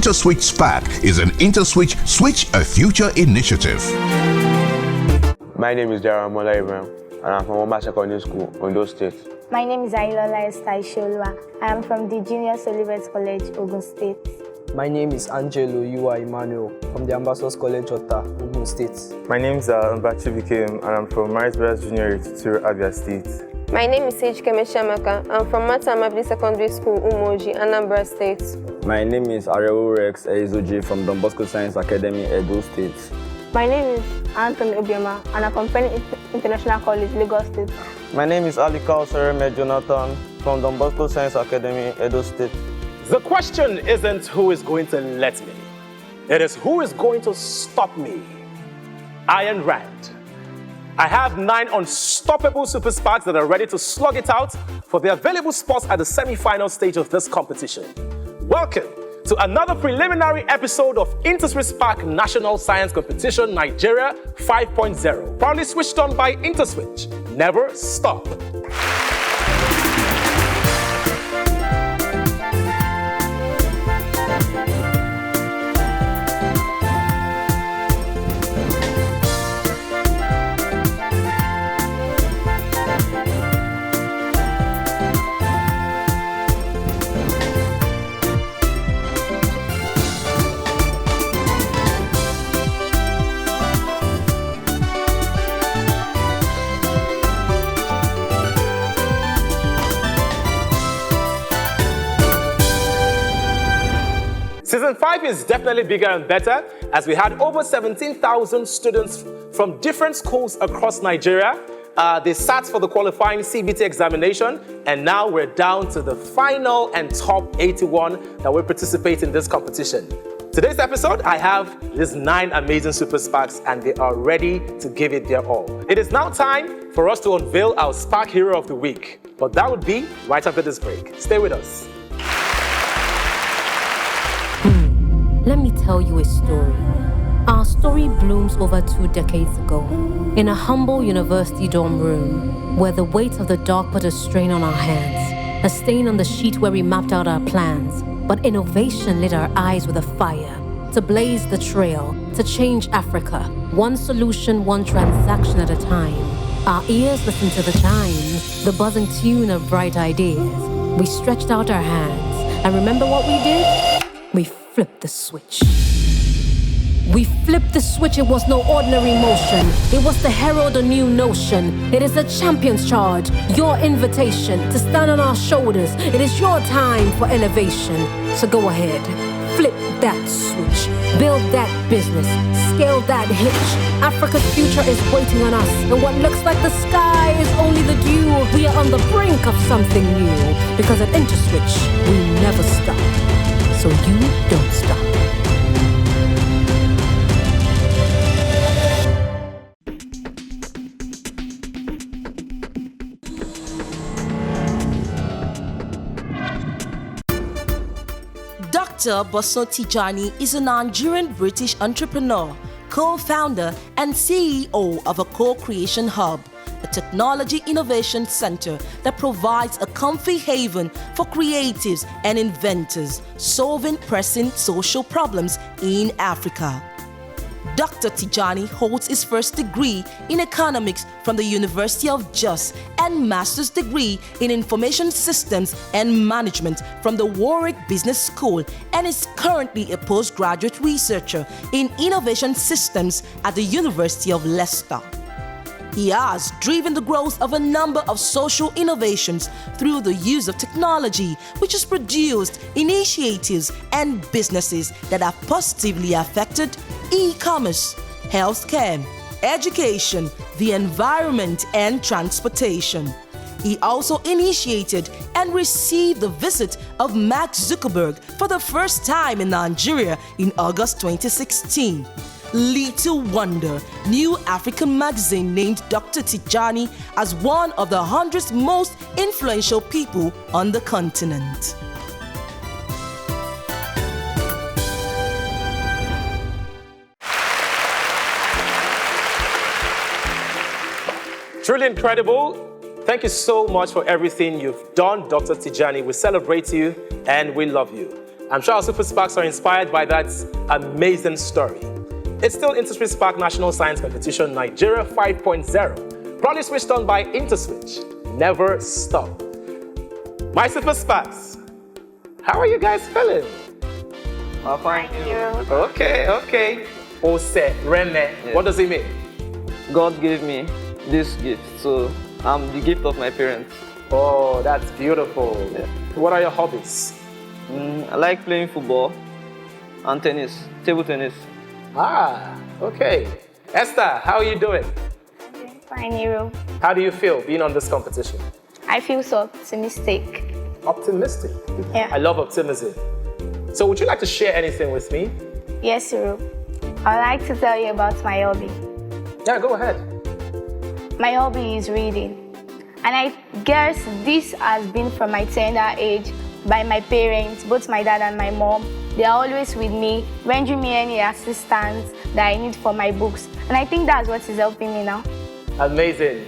InterswitchSPAK is an IntersWitch Switch a Future initiative. My name is Dara Mola Ibrahim, and I'm from Wamba Secondary School, Ondo State. My name is Ailola Esther Sholwa. I am from the Junior Solivet College, Ogun State. My name is Angelo Yua Emmanuel from the Ambassadors College, Ota, Ogun State. My name is Mbachi Bikem, and I'm from Marisbras Junior Tutor, Abia State. My name is Sage Kemeshamaka. I'm from Matamabli Secondary School, Umoji, Anambra State. My name is Areo Rex Eizoji from Don Bosco Science Academy, Edo State. My name is Anthony Obiama, and I'm from Penn International College, Lagos State. My name is Ali Kausereme Jonathan from Don Bosco Science Academy, Edo State. The question isn't who is going to let me. It is who is going to stop me. Iron Rand. I have 9 unstoppable super SPAKs that are ready to slug it out for the available spots at the semi-final stage of this competition. Welcome to another preliminary episode of InterswitchSPAK National Science Competition Nigeria 5.0, proudly switched on by IntersWitch. Never stop. Season 5 is definitely bigger and better, as we had over 17,000 students from different schools across Nigeria. They sat for the qualifying CBT examination, and now we're down to the final and top 81 that will participate in this competition. Today's episode, I have these 9 amazing super SPAKs, and they are ready to give it their all. It is now time for us to unveil our SPAK Hero of the Week, but that would be right after this break. Stay with us. Let me tell you a story. Our story blooms over 2 decades ago, in a humble university dorm room, where the weight of the dark put a strain on our hands, a stain on the sheet where we mapped out our plans. But innovation lit our eyes with a fire, to blaze the trail, to change Africa, one solution, one transaction at a time. Our ears listened to the chimes, the buzzing tune of bright ideas. We stretched out our hands, and remember what we did? We flipped the switch. We flipped the switch. It was no ordinary motion. It was to herald a new notion. It is a champion's charge, your invitation to stand on our shoulders. It is your time for elevation. So go ahead, flip that switch, build that business, scale that hitch. Africa's future is waiting on us, and what looks like the sky is only the dew. We are on the brink of something new, because at IntersWitch, we never stop. So you don't stop. Dr. Boso Tijani is a Nigerian-British entrepreneur, co-founder and CEO of a co-creation hub, a technology innovation center that provides a comfy haven for creatives and inventors solving pressing social problems in Africa. Dr. Tijani holds his first degree in economics from the University of Jos and master's degree in information systems and management from the Warwick Business School, and is currently a postgraduate researcher in innovation systems at the University of Leicester. He has driven the growth of a number of social innovations through the use of technology, which has produced initiatives and businesses that have positively affected e-commerce, healthcare, education, the environment, and transportation. He also initiated and received the visit of Mark Zuckerberg for the first time in Nigeria in August 2016. Little wonder, New African magazine named Dr. Tijani as one of the 100 most influential people on the continent. Truly incredible. Thank you so much for everything you've done, Dr. Tijani. We celebrate you and we love you. I'm sure our Super Sparks are inspired by that amazing story. It's still InterswitchSPAK National Science Competition Nigeria 5.0, proudly switched on by IntersWitch. Never stop. My Super Sparks, how are you guys feeling? I'm fine. Okay. Ose, Rene, what does it mean? God gave me this gift, so I'm the gift of my parents. Oh, that's beautiful. Yeah. What are your hobbies? I like playing football and tennis, table tennis. Okay. Esther, how are you doing? Fine, Hero. How do you feel being on this competition? I feel so optimistic. Optimistic? Yeah. I love optimism. So would you like to share anything with me? Yes, Hero. I'd like to tell you about my hobby. Yeah, go ahead. My hobby is reading. And I guess this has been from my tender age by my parents, both my dad and my mom. They are always with me, rendering me any assistance that I need for my books. And I think that's what is helping me now. Amazing.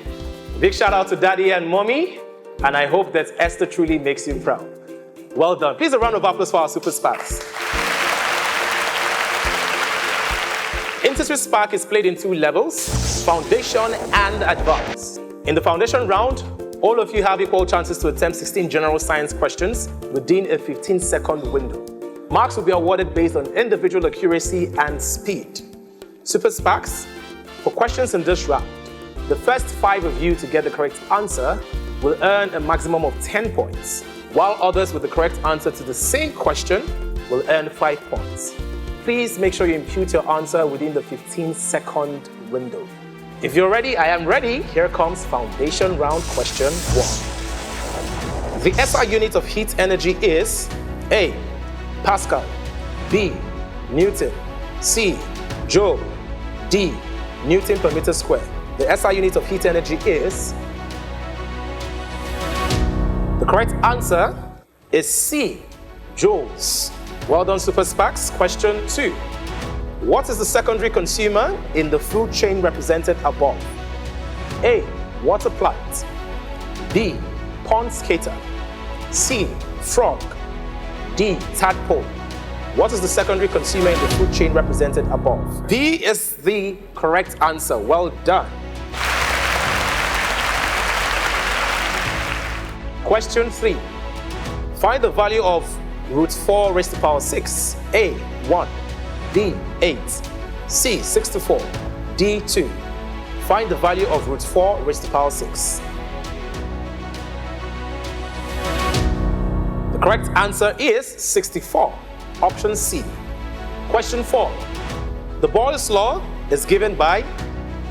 Big shout out to Daddy and Mommy. And I hope that Esther truly makes you proud. Well done. Please a round of applause for our Super Sparks. InterswitchSPAK is played in 2 levels, Foundation and Advanced. In the Foundation round, all of you have equal chances to attempt 16 general science questions within a 15-second window. Marks will be awarded based on individual accuracy and speed. Super Sparks, for questions in this round, the first 5 of you to get the correct answer will earn a maximum of 10 points, while others with the correct answer to the same question will earn 5 points. Please make sure you impute your answer within the 15-second window. If you're ready, I am ready. Here comes Foundation round question 1. The SI unit of heat energy is A. Pascal, B. Newton, C. Joule, D. Newton per meter square. The SI unit of heat energy is... The correct answer is C. Joules. Well done, Super Sparks. Question 2. What is the secondary consumer in the food chain represented above? A. Water plant, B. Pond skater, C. Frog, D. Tadpole. What is the secondary consumer in the food chain represented above? B is the correct answer. Well done. Question 3. Find the value of root 4 raised to the power 6. A. 1. B. 8. C. 64. D. 2. Find the value of root 4 raised to the power 6. The correct answer is 64. Option C. Question 4. The Boyle's law is given by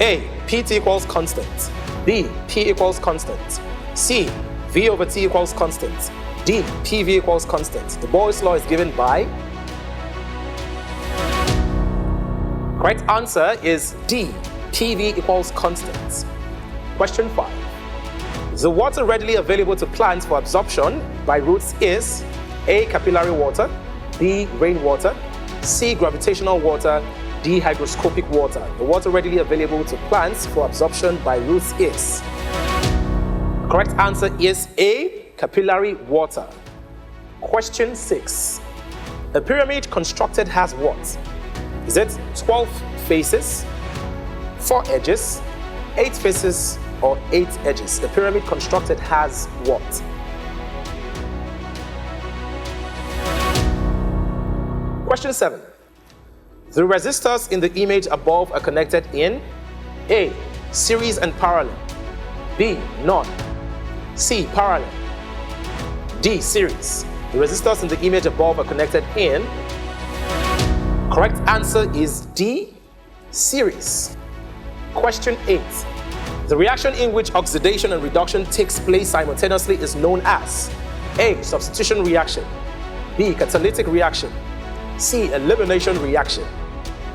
A. Pt equals constant, B. P equals constant, C. V over T equals constant, D. PV equals constant. The Boyle's law is given by... Correct answer is D. PV equals constant. Question 5. The water readily available to plants for absorption by roots is A. Capillary water, B. Rainwater, C. Gravitational water, D. Hygroscopic water. The water readily available to plants for absorption by roots is... Correct answer is A. Capillary water. Question 6. A pyramid constructed has what? Is it 12 faces, 4 edges, 8 faces, or 8 edges? A pyramid constructed has what? Question 7. The resistors in the image above are connected in A. Series and parallel, B. None, C. Parallel, D. Series. The resistors in the image above are connected in... Correct answer is D. Series. Question 8. The reaction in which oxidation and reduction takes place simultaneously is known as A. Substitution reaction, B. Catalytic reaction, C. Elimination reaction,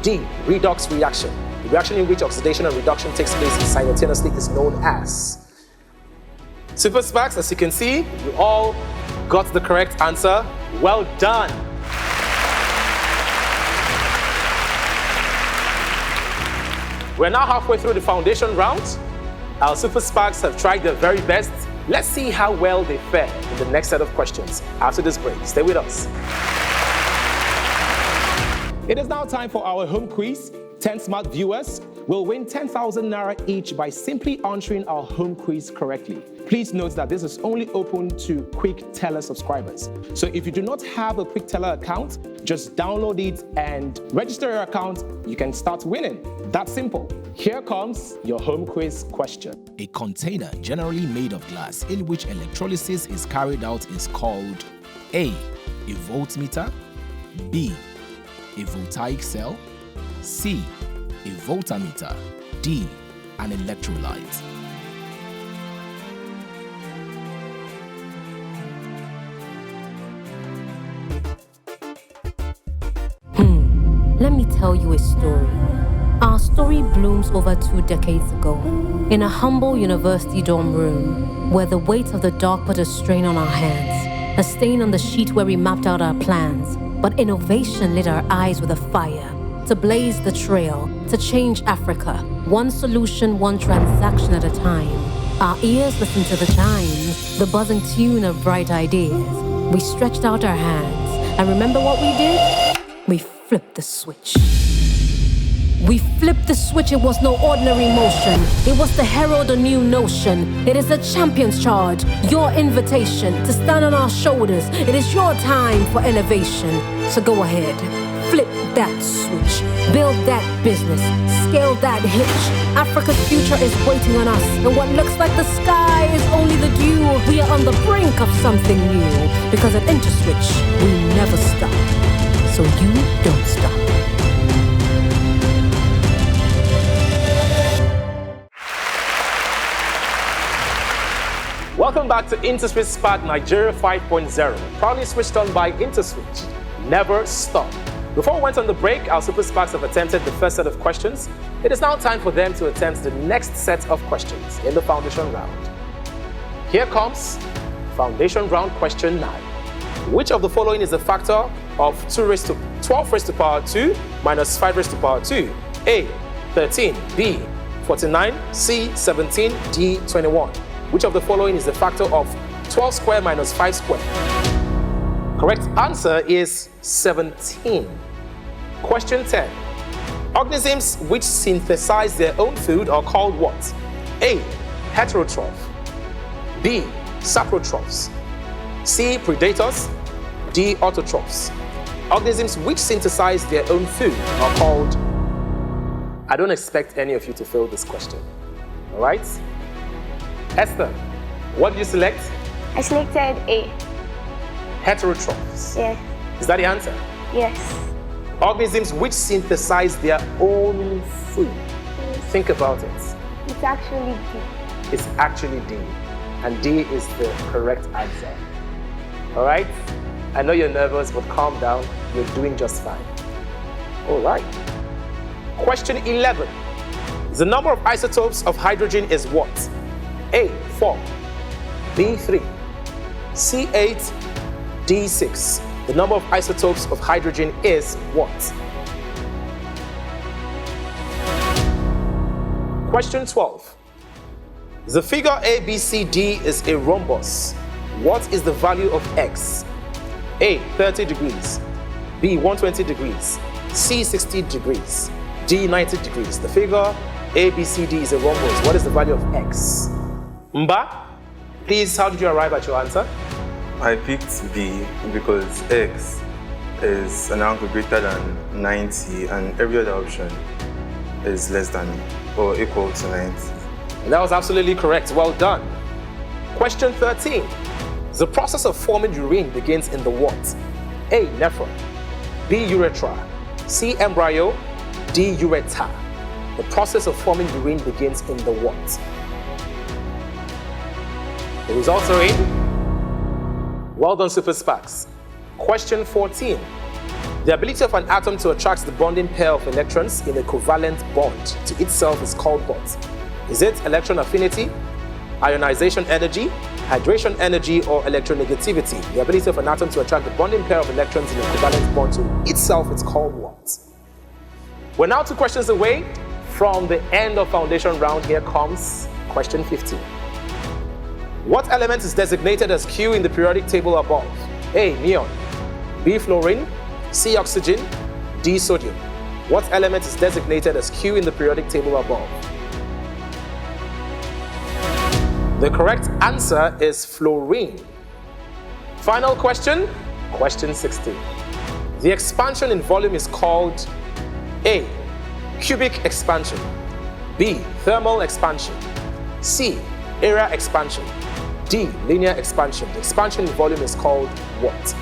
D. Redox reaction. The reaction in which oxidation and reduction takes place simultaneously is known as... Super Sparks, as you can see, we all got the correct answer. Well done. We're now halfway through the foundation round. Our Super Sparks have tried their very best. Let's see how well they fare in the next set of questions after this break. Stay with us. It is now time for our home quiz. 10 smart viewers will win 10,000 naira each by simply answering our home quiz correctly. Please note that this is only open to Quick Teller subscribers. So if you do not have a Quick Teller account, just download it and register your account. You can start winning. That's simple. Here comes your home quiz question. A container generally made of glass in which electrolysis is carried out is called A. A voltmeter, B. A voltaic cell, C. A voltameter, D. An electrolyte. Let me tell you a story. Our story blooms over 2 decades ago in a humble university dorm room where the weight of the dark put a strain on our hands, a stain on the sheet where we mapped out our plans. But innovation lit our eyes with a fire to blaze the trail, to change Africa, one solution, one transaction at a time. Our ears listened to the chimes, the buzzing tune of bright ideas. We stretched out our hands, and remember what we did? We flipped the switch. We flipped the switch, it was no ordinary motion. It was to herald a new notion. It is a champion's charge, your invitation to stand on our shoulders. It is your time for elevation. So go ahead, flip that switch, build that business, scale that hitch. Africa's future is waiting on us, and what looks like the sky is only the dew. We are on the brink of something new, because at IntersWitch, we never stop. So you don't stop. Welcome back to InterswitchSPAK Nigeria 5.0, proudly switched on by IntersWitch. Never stop. Before we went on the break, our Super SPAKs have attempted the first set of questions. It is now time for them to attempt the next set of questions in the foundation round. Here comes foundation round question 9. Which of the following is a factor of 12 raised to power 2 minus 5 raised to power 2? A. 13, B. 49, C. 17, D. 21. Which of the following is the factor of 12 squared minus 5 squared? Correct answer is 17. Question 10. Organisms which synthesize their own food are called what? A. Heterotroph, B. Saprotrophs, C. Predators, D. Autotrophs. Organisms which synthesize their own food are called... I don't expect any of you to fail this question. All right? Esther, what did you select? I selected A. Heterotrophs. Yes. Is that the answer? Yes. Organisms which synthesize their own food. Think about it. It's actually D. It's actually D. And D is the correct answer. All right? I know you're nervous, but calm down. You're doing just fine. All right. Question 11. The number of isotopes of hydrogen is what? A. 4, B. 3, C. 8, D. 6. The number of isotopes of hydrogen is what? Question 12. The figure ABCD is a rhombus. What is the value of x? A. 30 degrees, B. 120 degrees, C. 60 degrees, D. 90 degrees. The figure ABCD is a rhombus. What is the value of x? Mba, please, how did you arrive at your answer? I picked B because x is an angle greater than 90 and every other option is less than or equal to 90. That was absolutely correct. Well done. Question 13. The process of forming urine begins in the what? A. Nephron, B. Urethra, C. Embryo, D. Ureter. The process of forming urine begins in the what? The results are in. Well done, Super SPAKs. Question 14. The ability of an atom to attract the bonding pair of electrons in a covalent bond to itself is called what? Is it electron affinity, ionization energy, hydration energy, or electronegativity? The ability of an atom to attract the bonding pair of electrons in a covalent bond to itself is called what? We're now 2 questions away from the end of foundation round. Here comes question 15. What element is designated as Q in the periodic table above? A. Neon, B. Fluorine, C. Oxygen, D. Sodium. What element is designated as Q in the periodic table above? The correct answer is fluorine. Final question, question 16. The expansion in volume is called A. Cubic expansion, B. Thermal expansion, C. Area expansion, D. Linear expansion. The expansion in volume is called what?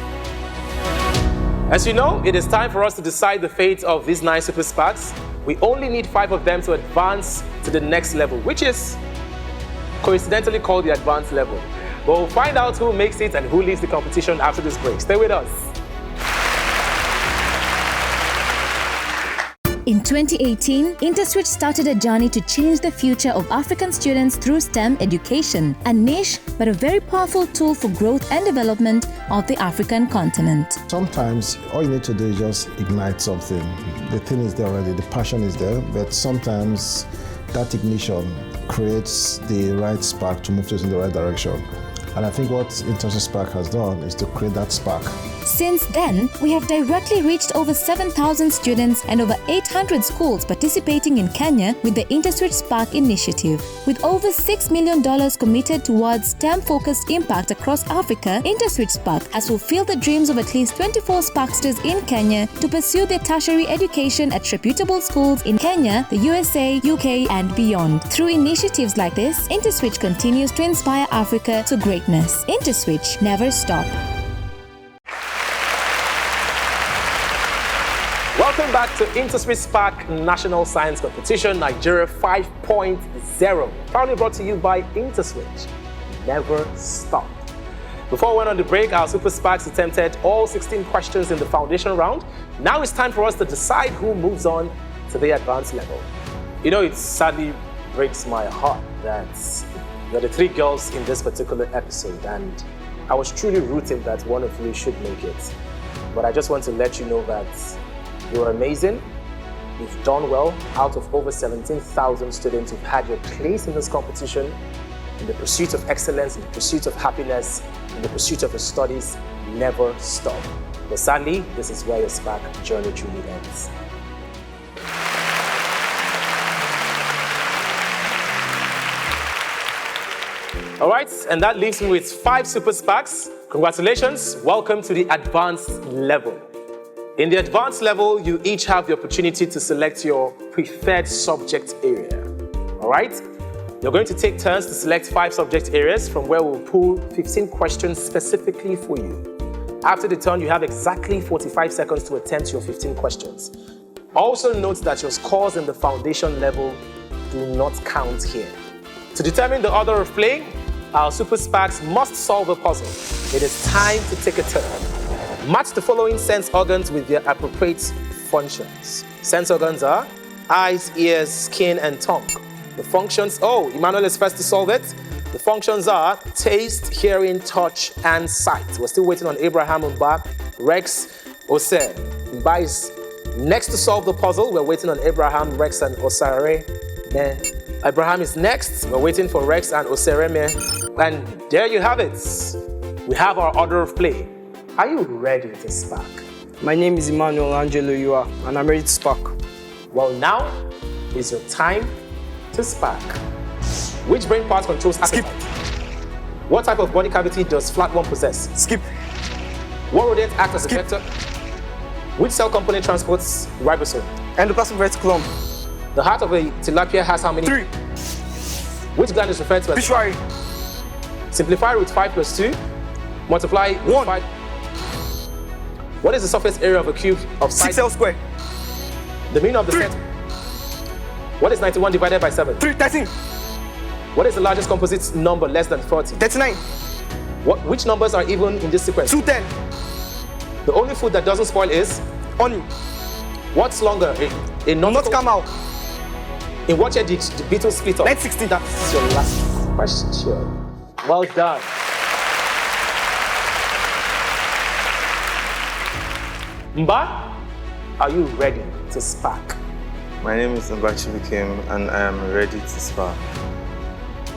As you know, it is time for us to decide the fate of these 9 Super SPAKs. We only need 5 of them to advance to the next level, which is coincidentally called the advanced level. But we'll find out who makes it and who leaves the competition after this break. Stay with us. In 2018, IntersWitch started a journey to change the future of African students through STEM education, a niche but a very powerful tool for growth and development of the African continent. Sometimes all you need to do is just ignite something. The thing is there already, the passion is there, but sometimes that ignition creates the right spark to move us in the right direction. And I think what InterswitchSPAK has done is to create that spark. Since then, we have directly reached over 7,000 students and over 800 schools participating in Kenya with the InterswitchSPAK initiative. With over $6 million committed towards STEM-focused impact across Africa, InterswitchSPAK has fulfilled the dreams of at least 24 Sparksters in Kenya to pursue their tertiary education at reputable schools in Kenya, the USA, UK, and beyond. Through initiatives like this, IntersWitch continues to inspire Africa to greatness. IntersWitch, never stop. Welcome back to InterswitchSPAK National Science Competition Nigeria 5.0. Proudly brought to you by IntersWitch. Never stop. Before we went on the break, our Super SPAKs attempted all 16 questions in the foundation round. Now it's time for us to decide who moves on to the advanced level. You know, it sadly breaks my heart that you're the 3 girls in this particular episode, and I was truly rooting that one of you should make it. But I just want to let you know that you're amazing. You've done well. Out of over 17,000 students who've had your place in this competition, in the pursuit of excellence, in the pursuit of happiness, in the pursuit of your studies, never stop. But sadly, this is where your SPAK journey truly ends. All right, and that leaves me with 5 Super SPAKs. Congratulations. Welcome to the advanced level. In the advanced level, you each have the opportunity to select your preferred subject area. All right? You're going to take turns to select 5 subject areas from where we'll pull 15 questions specifically for you. After the turn, you have exactly 45 seconds to attempt your 15 questions. Also note that your scores in the foundation level do not count here. To determine the order of play, our Super SPAKs must solve a puzzle. It is time to take a turn. Match the following sense organs with their appropriate functions. Sense organs are eyes, ears, skin, and tongue. The functions, Emmanuel is first to solve it. The functions are taste, hearing, touch, and sight. We're still waiting on Abraham, Mba, Rex, Ose. Mba is next to solve the puzzle. We're waiting on Abraham, Rex, and Osare. Abraham is next. We're waiting for Rex and Osereme. And there you have it. We have our order of play. Are you ready to SPAK? My name is Emmanuel Angelo Yua, and I'm ready to SPAK. Well, now is your time to SPAK. Which brain part controls appetite? Skip. What type of body cavity does flat worm possess? Skip. What rodent acts as a vector? Which cell component transports ribosome? Endoplasmic reticulum. The heart of a tilapia has how many? 3. Which gland is referred to as? Pituitary. Simplify root 5 plus 2. Multiply 1. 5. What is the surface area of a cube of size? 6L square. The mean of the set. What is 91 divided by 7? 13. What is the largest composite number less than 40? 39. Which numbers are even in this sequence? 210. The only food that doesn't spoil is? Onion. What's longer? Not come out. In what year did the Beatles split up? 1960. That's your last question. Well done. Mba, are you ready to SPAK? My name is Mba Chibukem and I am ready to SPAK.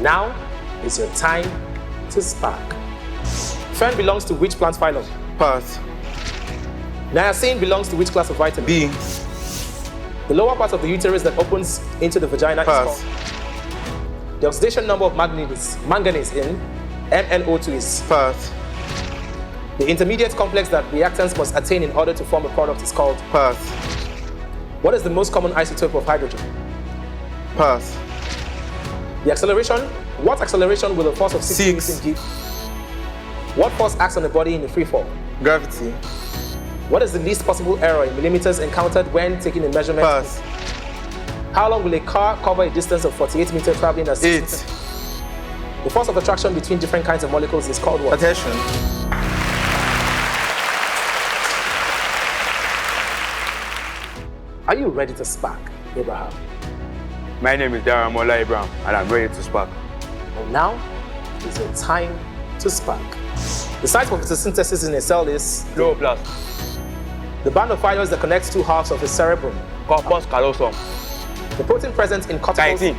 Now is your time to SPAK. Fern belongs to which plant phylum? Path. Niacin belongs to which class of vitamin? B. The lower part of the uterus that opens into the vagina is Pass. called. The oxidation number of manganese in MnO2 is. Pass. The intermediate complex that reactants must attain in order to form a product is called. Pass. What is the most common isotope of hydrogen? Pass. The acceleration. What acceleration will a force of 6 Newton give? What force acts on the body in a free fall? Gravity. What is the least possible error in millimeters encountered when taking a measurement? Pass. How long will a car cover a distance of 48 meters traveling at 6 8. meters? The force of attraction between different kinds of molecules is called what? Attention. Are you ready to spark, Abraham? My name is Daramola Abraham, and I'm ready to spark. Well, now is your time to spark. The site for photosynthesis in a cell is chloroplast. The band of fibers that connects two halves of the cerebrum. Corpus callosum. The protein present in corticals. 19.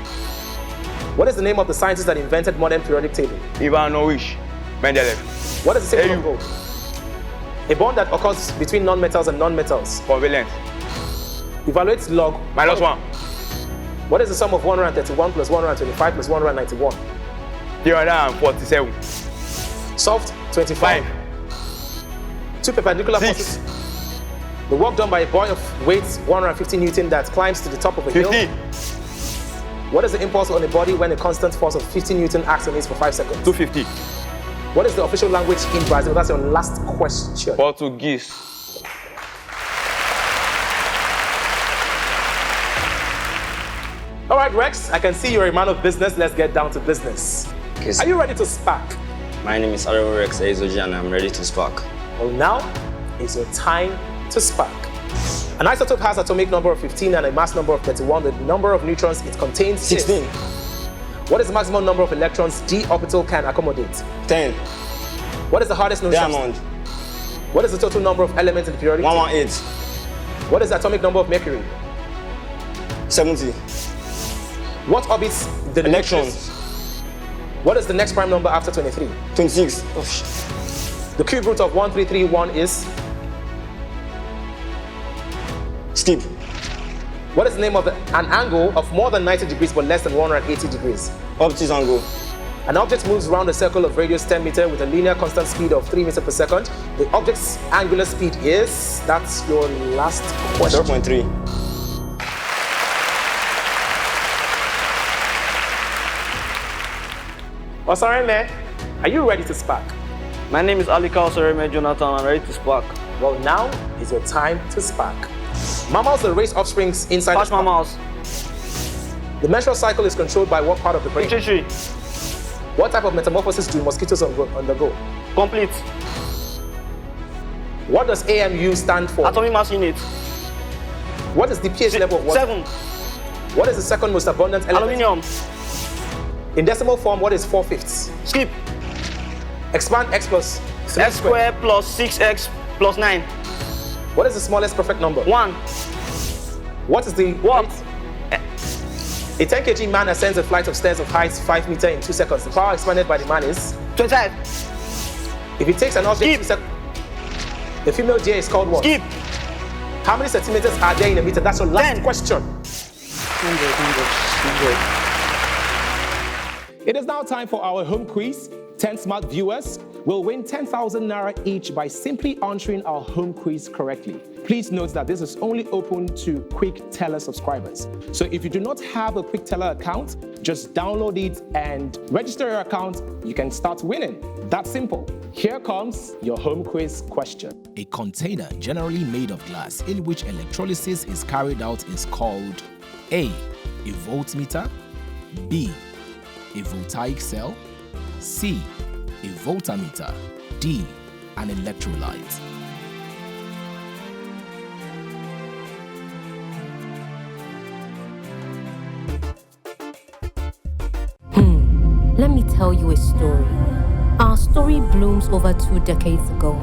What is the name of the scientist that invented modern periodic table? Ivanovich Mendeleev. What is the symbol of gold? A bond that occurs between non-metals and non-metals. Covalent. Evaluate log -1. What is the sum of 131 plus 125 plus 191? 347. Solved 25. 2 perpendicular 6. forces. The work done by a boy of weight 150 Newton that climbs to the top of a 50. hill. What is the impulse on a body when a constant force of 50 Newton acts on it for 5 seconds? 250. What is the official language in Brazil? That's your last question. Portuguese. All right, Rex, I can see you're a man of business. Let's get down to business. Okay, Are you ready to spark? My name is Rex Ezoji and I'm ready to spark. Well, now is your time to spark. An isotope has atomic number of 15 and a mass number of 31. The number of neutrons it contains 16. is. What is the maximum number of electrons d orbital can accommodate? 10. What is the hardest known Diamond. substance? What is the total number of elements in the periodic table? 118. What is the atomic number of mercury? 70. What orbits the Electrons. What is the next prime number after 23? 26. Oh, The cube root of 1331 is? Skip. What is the name of an angle of more than 90 degrees but less than 180 degrees? Obtuse angle. An object moves around a circle of radius 10 meters with a linear constant speed of 3 meters per second. The object's angular speed is? That's your last question. 0.3. Osareme, are you ready to spark? My name is Alika Osareme Jonathan. I'm ready to spark. Well, now is your time to spark. Mammals that raise offsprings inside Pass mammals. The menstrual cycle is controlled by what part of the brain? Pituitary. What type of metamorphosis do mosquitoes undergo? Complete. What does AMU stand for? Atomic mass unit. What is the pH level of water? 7. What is the second most abundant element? Aluminium. In decimal form, what is 4/5? Skip. Expand x plus X squared plus 6x plus 9. What is the smallest perfect number? 1. What is the What? A 10 kg man ascends a flight of stairs of height 5 meters in 2 seconds. The power expanded by the man is? 25. If it takes an object 2 seconds, the female deer is called what? Skip. How many centimeters are there in a meter? That's your last 10. question. 100. It is now time for our home quiz. 10 smart viewers will win 10,000 Naira each by simply answering our home quiz correctly. Please note that this is only open to Quick Teller subscribers. So if you do not have a Quick Teller account, just download it and register your account. You can start winning. That's simple. Here comes your home quiz question. A container generally made of glass in which electrolysis is carried out is called A. A voltmeter, B. A voltaic cell, C. A voltmeter, D. An electrolyte. Let me tell you a story. Our story blooms over 2 decades ago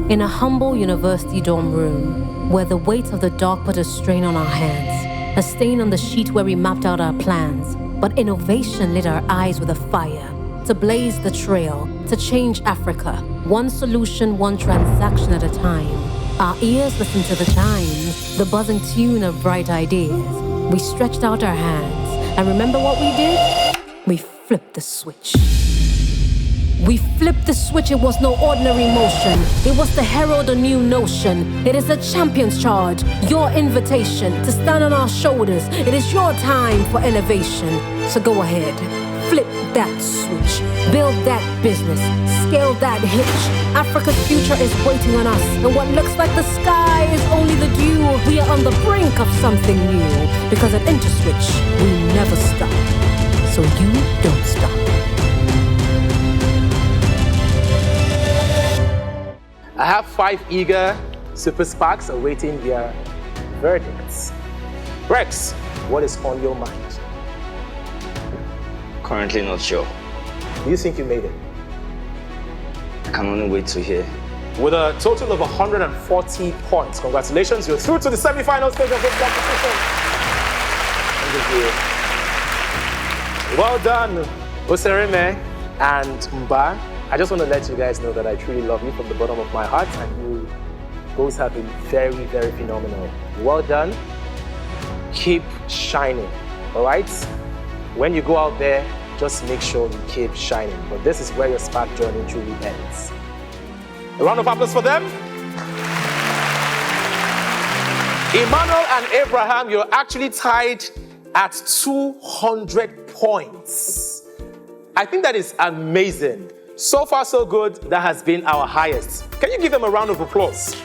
in a humble university dorm room where the weight of the dark put a strain on our hands, a stain on the sheet where we mapped out our plans. But innovation lit our eyes with a fire to blaze the trail, to change Africa, one solution, one transaction at a time. Our ears listened to the chimes, the buzzing tune of bright ideas. We stretched out our hands, and remember what we did? We flipped the switch. We flipped the switch, it was no ordinary motion. It was to herald a new notion. It is a champion's charge, your invitation to stand on our shoulders. It is your time for elevation. So go ahead, flip that switch, build that business, scale that hitch. Africa's future is waiting on us, and what looks like the sky is only the dew. We are on the brink of something new, because at IntersWitch, we never stop. So you don't stop. I have 5 eager Super SPAKs awaiting their verdicts. Rex, what is on your mind? Currently not sure. Do you think you made it? I can only wait to hear. With a total of 140 points, congratulations, you're through to the semi-final stage of this competition. Well done, Osereme and Mba. I just want to let you guys know that I truly love you from the bottom of my heart, and you both have been very, very phenomenal. Well done. Keep shining, all right? When you go out there, just make sure you keep shining. But this is where your SPAK journey truly ends. A round of applause for them. Emmanuel and Abraham, you're actually tied at 200 points. I think that is amazing. So far, so good. That has been our highest. Can you give them a round of applause?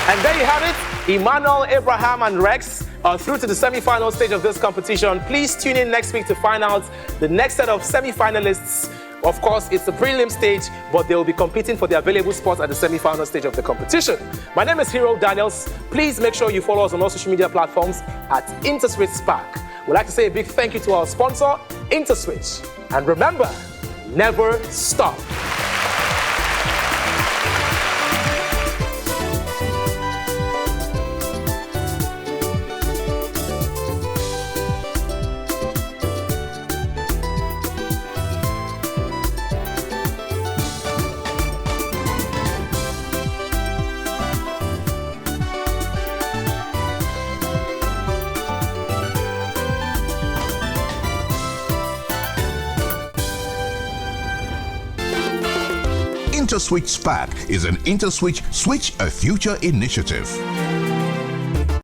And there you have it. Emmanuel, Abraham, and Rex are through to the semi-final stage of this competition. Please tune in next week to find out the next set of semi-finalists. Of course, it's the prelim stage, but they will be competing for the available spots at the semi-final stage of the competition. My name is Hero Daniels. Please make sure you follow us on all social media platforms at InterswitchSPAK. We'd like to say a big thank you to our sponsor, IntersWitch. And remember, never stop. InterswitchSPAK is an Interswitch Switch a Future initiative.